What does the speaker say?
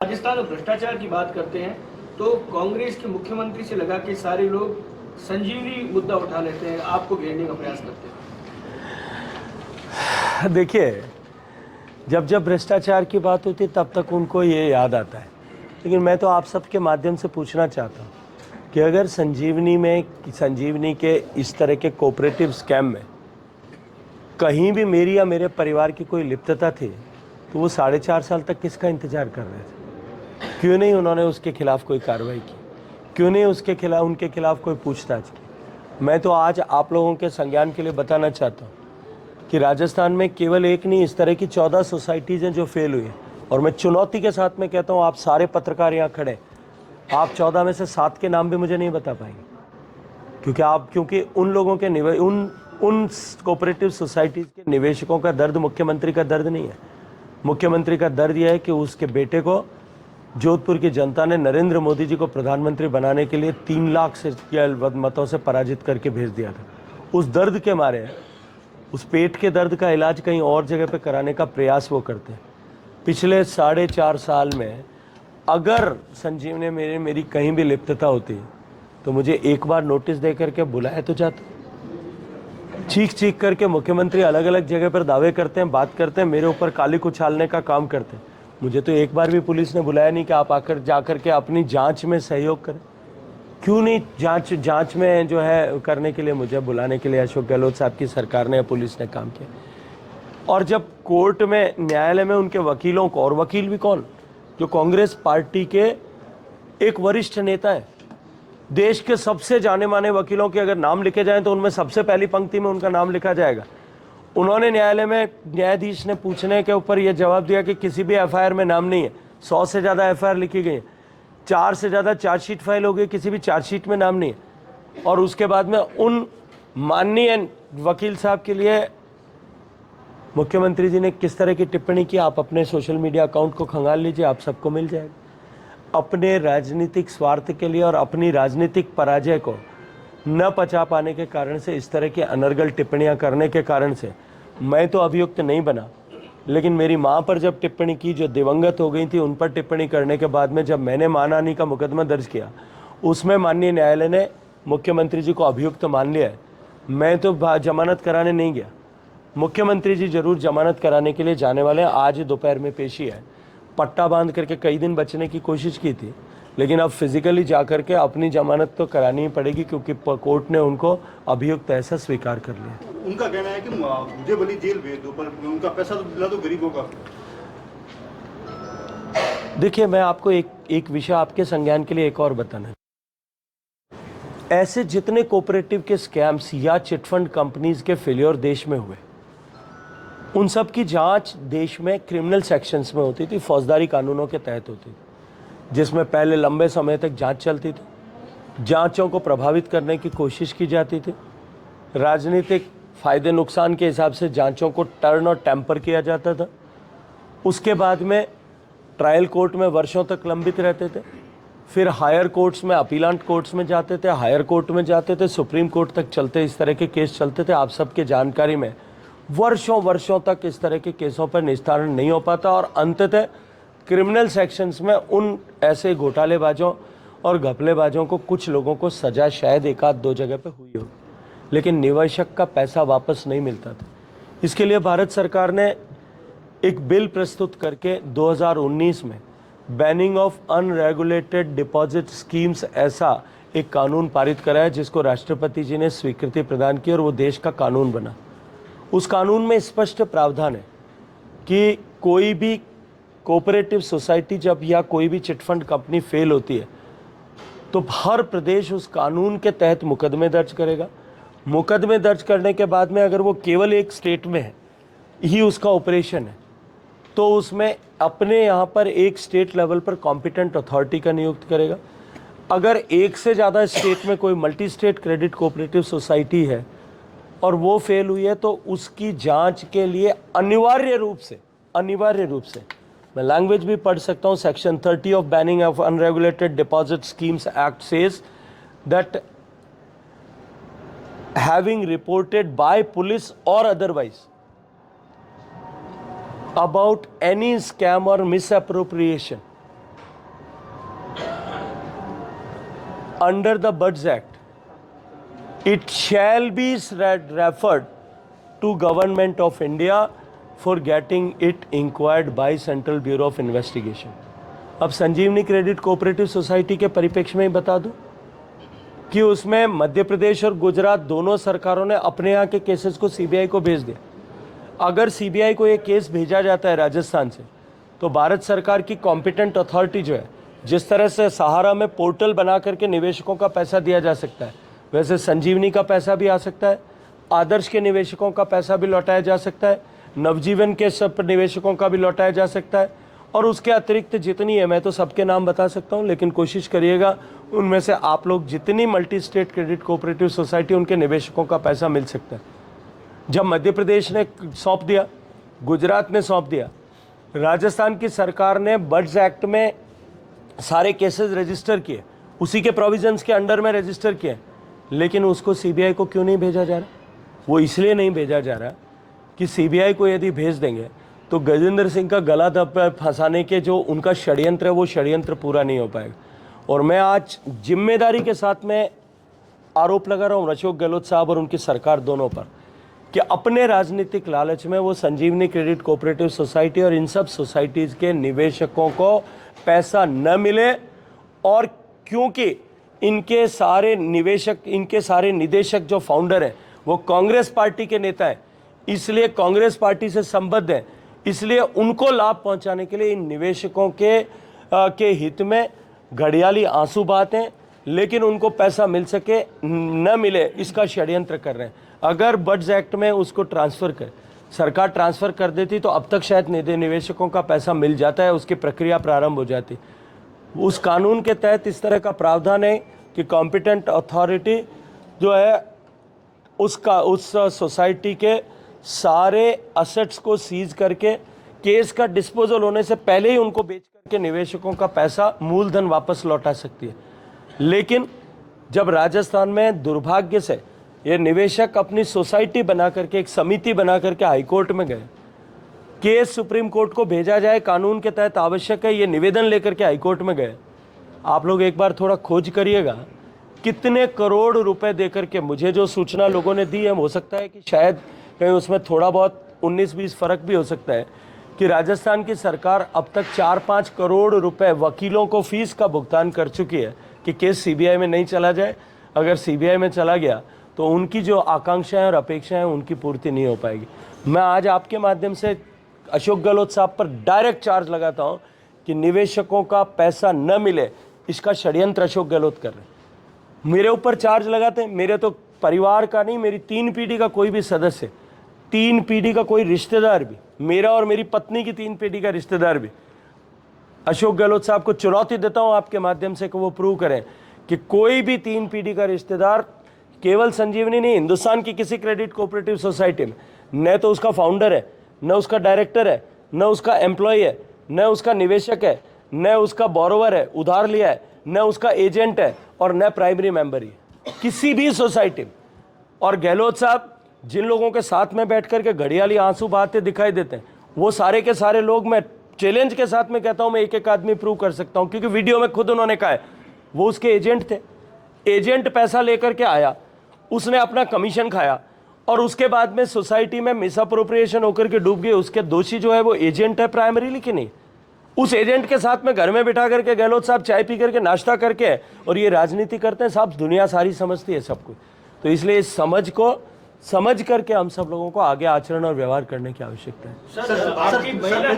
राजस्थान में भ्रष्टाचार की बात करते हैं तो कांग्रेस के मुख्यमंत्री से लगा के सारे लोग संजीवनी मुद्दा उठा लेते हैं, आपको घेरने का प्रयास करते हैं। देखिए, जब जब भ्रष्टाचार की बात होती है तब तक उनको ये याद आता है, लेकिन मैं तो आप सबके माध्यम से पूछना चाहता हूँ कि अगर संजीवनी के इस तरह के कोऑपरेटिव स्कैम में कहीं भी मेरी या मेरे परिवार की कोई लिप्तता थी तो वो 4.5 साल तक किसका इंतजार कर रहे थे? क्यों नहीं उन्होंने उसके खिलाफ कोई कार्रवाई की? क्यों नहीं उनके खिलाफ कोई पूछताछ की? मैं तो आज आप लोगों के संज्ञान के लिए बताना चाहता हूँ कि राजस्थान में केवल एक नहीं, इस तरह की 14 सोसाइटीज़ हैं जो फेल हुई हैं। और मैं चुनौती के साथ में कहता हूँ, आप सारे पत्रकार यहाँ खड़े, आप 14 में से 7 के नाम भी मुझे नहीं बता पाएंगे, क्योंकि उन लोगों के उन कोऑपरेटिव सोसाइटीज़ के निवेशकों का दर्द मुख्यमंत्री का दर्द नहीं है। मुख्यमंत्री का दर्द यह है कि उसके बेटे को जोधपुर की जनता ने नरेंद्र मोदी जी को प्रधानमंत्री बनाने के लिए 3 लाख से मतों से पराजित करके भेज दिया था। उस दर्द के मारे, उस पेट के दर्द का इलाज कहीं और जगह पे कराने का प्रयास वो करते हैं। पिछले 4.5 साल में अगर संजीव ने मेरी कहीं भी लिप्तता होती तो मुझे एक बार नोटिस दे करके बुलाया तो जाता। चीख चीख करके मुख्यमंत्री अलग अलग जगह पर दावे करते हैं, बात करते हैं, मेरे ऊपर कालिक उछालने का काम करते हैं। मुझे तो एक बार भी पुलिस ने बुलाया नहीं कि आप आकर जाकर के अपनी जांच में सहयोग करें। क्यों नहीं जांच में जो है करने के लिए मुझे बुलाने के लिए अशोक गहलोत साहब की सरकार ने या पुलिस ने काम किया? और जब कोर्ट में, न्यायालय में उनके वकीलों को, और वकील भी कौन, जो कांग्रेस पार्टी के एक वरिष्ठ नेता है, देश के सबसे जाने माने वकीलों के अगर नाम लिखे जाएं तो उनमें सबसे पहली पंक्ति में उनका नाम लिखा जाएगा। उन्होंने न्यायालय में, न्यायाधीश ने पूछने के ऊपर यह जवाब दिया कि किसी भी एफआईआर में नाम नहीं है। 100 से ज़्यादा एफआईआर लिखी गई है, 4 से ज़्यादा चार्जशीट फाइल हो गई, किसी भी चार्जशीट में नाम नहीं है। और उसके बाद में उन माननीय वकील साहब के लिए मुख्यमंत्री जी ने किस तरह की टिप्पणी की, आप अपने सोशल मीडिया अकाउंट को खंगाल लीजिए, आप सबको मिल जाएगा। अपने राजनीतिक स्वार्थ के लिए और अपनी राजनीतिक पराजय को न पचा पाने के कारण से, इस तरह की अनर्गल टिप्पणियां करने के कारण से मैं तो अभियुक्त नहीं बना, लेकिन मेरी मां पर जब टिप्पणी की, जो दिवंगत हो गई थी, उन पर टिप्पणी करने के बाद में जब मैंने मानहानि का मुकदमा दर्ज किया, उसमें माननीय न्यायालय ने मुख्यमंत्री जी को अभियुक्त मान लिया है। मैं तो जमानत कराने नहीं गया, मुख्यमंत्री जी जरूर जमानत कराने के लिए जाने वाले हैं। आज दोपहर में पेशी है। पट्टा बांध करके कई दिन बचने की कोशिश की थी, लेकिन अब फिजिकली जाकर के अपनी जमानत तो करानी ही पड़ेगी, क्योंकि कोर्ट ने उनको अभियुक्त ऐसा स्वीकार कर लिया। उनका कहना है कि मुझे भली जेल भेज दो, पर उनका पैसा तो दिला दो गरीबों का। देखिए, मैं आपको एक विषय आपके संज्ञान के लिए एक और बताना है। ऐसे जितने कोऑपरेटिव के स्कैम्स या चिटफंड कंपनीज के फेलियर देश में हुए, उन सब की जांच देश में क्रिमिनल सेक्शंस में होती थी, फौजदारी कानूनों के तहत होती थी, जिसमें पहले लंबे समय तक जांच चलती थी। जांचों को प्रभावित करने की कोशिश की जाती थी। राजनीतिक फायदे नुकसान के हिसाब से जांचों को टर्न और टेम्पर किया जाता था। उसके बाद में ट्रायल कोर्ट में वर्षों तक लंबित रहते थे, फिर हायर कोर्ट्स में, अपीलांट कोर्ट्स में जाते थे, हायर कोर्ट में जाते थे, सुप्रीम कोर्ट तक चलते, इस तरह के केस चलते थे। आप सबके जानकारी में वर्षों तक इस तरह के केसों पर निस्तारण नहीं हो पाता, और अंततः क्रिमिनल सेक्शंस में उन ऐसे घोटालेबाजों और घपलेबाजों को, कुछ लोगों को सजा शायद 1-2 जगह पे हुई हो, लेकिन निवेशक का पैसा वापस नहीं मिलता था। इसके लिए भारत सरकार ने एक बिल प्रस्तुत करके 2019 में banning of unregulated deposit schemes ऐसा एक कानून पारित कराया, जिसको राष्ट्रपति जी ने स्वीकृति प्रदान की और वो देश का कानून बना। उस कानून में स्पष्ट प्रावधान है कि कोई भी कोऑपरेटिव सोसाइटी जब, या कोई भी चिटफंड कंपनी फेल होती है, तो हर प्रदेश उस कानून के तहत मुकदमे दर्ज करेगा। मुकदमे दर्ज करने के बाद में अगर वो केवल एक स्टेट में है ही उसका ऑपरेशन है, तो उसमें अपने यहाँ पर एक स्टेट लेवल पर कॉम्पिटेंट अथॉरिटी का नियुक्त करेगा। अगर एक से ज़्यादा स्टेट में कोई multi state credit cooperative society है और वो फेल हुई है, तो उसकी जांच के लिए अनिवार्य रूप से मैं लैंग्वेज भी पढ़ सकता हूँ, section 30 of banning of unregulated deposit schemes act says that having reported by police और otherwise about any scam or misappropriation under the Buds Act, it shall be referred to Government of India for getting it inquired by Central Bureau of Investigation. अब संजीवनी credit cooperative society के परिप्रेक्ष्य में ही बता दूं कि उसमें मध्य प्रदेश और गुजरात दोनों सरकारों ने अपने यहाँ के केसेस को सीबीआई को भेज दिया। अगर सीबीआई को ये केस भेजा जाता है राजस्थान से, तो भारत सरकार की कॉम्पिटेंट अथॉरिटी जो है, जिस तरह से सहारा में पोर्टल बना करके निवेशकों का पैसा दिया जा सकता है, वैसे संजीवनी का पैसा भी आ सकता है, आदर्श के निवेशकों का पैसा भी लौटाया जा सकता है, नवजीवन के सब निवेशकों का भी लौटाया जा सकता है, और उसके अतिरिक्त जितनी है, मैं तो सबके नाम बता सकता हूँ, लेकिन कोशिश करिएगा उनमें से आप लोग जितनी multi state credit cooperative society उनके निवेशकों का पैसा मिल सकता है। जब मध्य प्रदेश ने सौंप दिया, गुजरात ने सौंप दिया, राजस्थान की सरकार ने बड्स एक्ट में सारे केसेस रजिस्टर किए, उसी के प्रोविजंस के अंडर में रजिस्टर किए, लेकिन उसको सीबीआई को क्यों नहीं भेजा जा रहा? वो इसलिए नहीं भेजा जा रहा कि सीबीआई को यदि भेज देंगे तो गजेंद्र सिंह का गला फंसाने के जो उनका षड्यंत्र है, वो षड्यंत्र पूरा नहीं हो पाएगा। और मैं आज जिम्मेदारी के साथ में आरोप लगा रहा हूँ अशोक गहलोत साहब और उनकी सरकार दोनों पर, कि अपने राजनीतिक लालच में वो संजीवनी क्रेडिट कोऑपरेटिव सोसाइटी और इन सब सोसाइटीज़ के निवेशकों को पैसा न मिले, और क्योंकि इनके सारे निवेशक, इनके सारे निदेशक जो फाउंडर हैं वो कांग्रेस पार्टी के नेता हैं, इसलिए कांग्रेस पार्टी से संबद्ध हैं, इसलिए उनको लाभ पहुंचाने के लिए इन निवेशकों के हित में घड़ियाली आंसू बहाते हैं, लेकिन उनको पैसा मिल सके न मिले इसका षड्यंत्र कर रहे हैं। अगर बड्स एक्ट में उसको ट्रांसफ़र कर सरकार ट्रांसफ़र कर देती तो अब तक शायद निवेशकों का पैसा मिल जाता है, उसकी प्रक्रिया प्रारंभ हो जाती। उस कानून के तहत इस तरह का प्रावधान है कि कॉम्पिटेंट अथॉरिटी जो है उस सोसाइटी के सारे असेट्स को सीज करके केस का डिस्पोजल होने से पहले ही उनको बेच करके निवेशकों का पैसा मूलधन वापस लौटा सकती है। लेकिन जब राजस्थान में दुर्भाग्य से ये निवेशक अपनी सोसाइटी बना करके, एक समिति बना करके हाईकोर्ट में गए, केस सुप्रीम कोर्ट को भेजा जाए, कानून के तहत आवश्यक है, ये निवेदन लेकर के हाईकोर्ट में गए। आप लोग एक बार थोड़ा खोज करिएगा कितने करोड़ रुपए देकर के, मुझे जो सूचना लोगों ने दी है, हो सकता है कि शायद कहीं उसमें थोड़ा बहुत 19-20 फर्क भी हो सकता है, कि राजस्थान की सरकार अब तक 4-5 करोड़ रुपए वकीलों को फीस का भुगतान कर चुकी है कि केस सीबीआई में नहीं चला जाए। अगर सीबीआई में चला गया तो उनकी जो आकांक्षाएं और अपेक्षाएं उनकी पूर्ति नहीं हो पाएगी। मैं आज आपके माध्यम से अशोक गहलोत साहब पर डायरेक्ट चार्ज लगाता हूं कि निवेशकों का पैसा न मिले इसका षड्यंत्र अशोक गहलोत कर रहे हैं। मेरे ऊपर चार्ज लगाते हैं, मेरे तो परिवार का नहीं, मेरी 3 पीढ़ी का कोई भी सदस्य, 3 पीढ़ी का कोई रिश्तेदार भी, मेरा और मेरी पत्नी की 3 पीढ़ी का रिश्तेदार भी, अशोक गहलोत साहब को चुनौती देता हूं आपके माध्यम से कि वो प्रूव करें कि कोई भी 3 पीढ़ी का रिश्तेदार केवल संजीवनी नहीं, हिंदुस्तान की किसी क्रेडिट कोऑपरेटिव सोसाइटी में न तो उसका फाउंडर है, न उसका डायरेक्टर है, न उसका एम्प्लॉय है, न उसका निवेशक है, न उसका बोरोवर है, उधार लिया है, न उसका एजेंट है, और न प्राइमरी मेंबर ही किसी भी सोसाइटी में। और गहलोत साहब जिन लोगों के साथ में बैठ कर के घड़ियाली आंसू बहाते दिखाई देते हैं, वो सारे के सारे लोग, मैं चैलेंज के साथ में कहता हूं, मैं एक आदमी प्रूव कर सकता हूं, क्योंकि वीडियो में खुद उन्होंने कहा है वो उसके एजेंट थे। एजेंट पैसा लेकर के आया, उसने अपना कमीशन खाया, और उसके बाद में सोसाइटी में मिस अप्रोप्रिएशन होकर के डूब गए। उसके दोषी जो है वो एजेंट है प्राइमरीली कि नहीं? उस एजेंट के साथ में घर में बिठा करके गहलोत साहब चाय पी करके नाश्ता करके और ये राजनीति करते हैं। साहब दुनिया सारी समझती है सब कुछ। तो इसलिए इस समझ को समझ करके हम सब लोगों को आगे आचरण और व्यवहार करने की आवश्यकता है। सर, आपकी महिला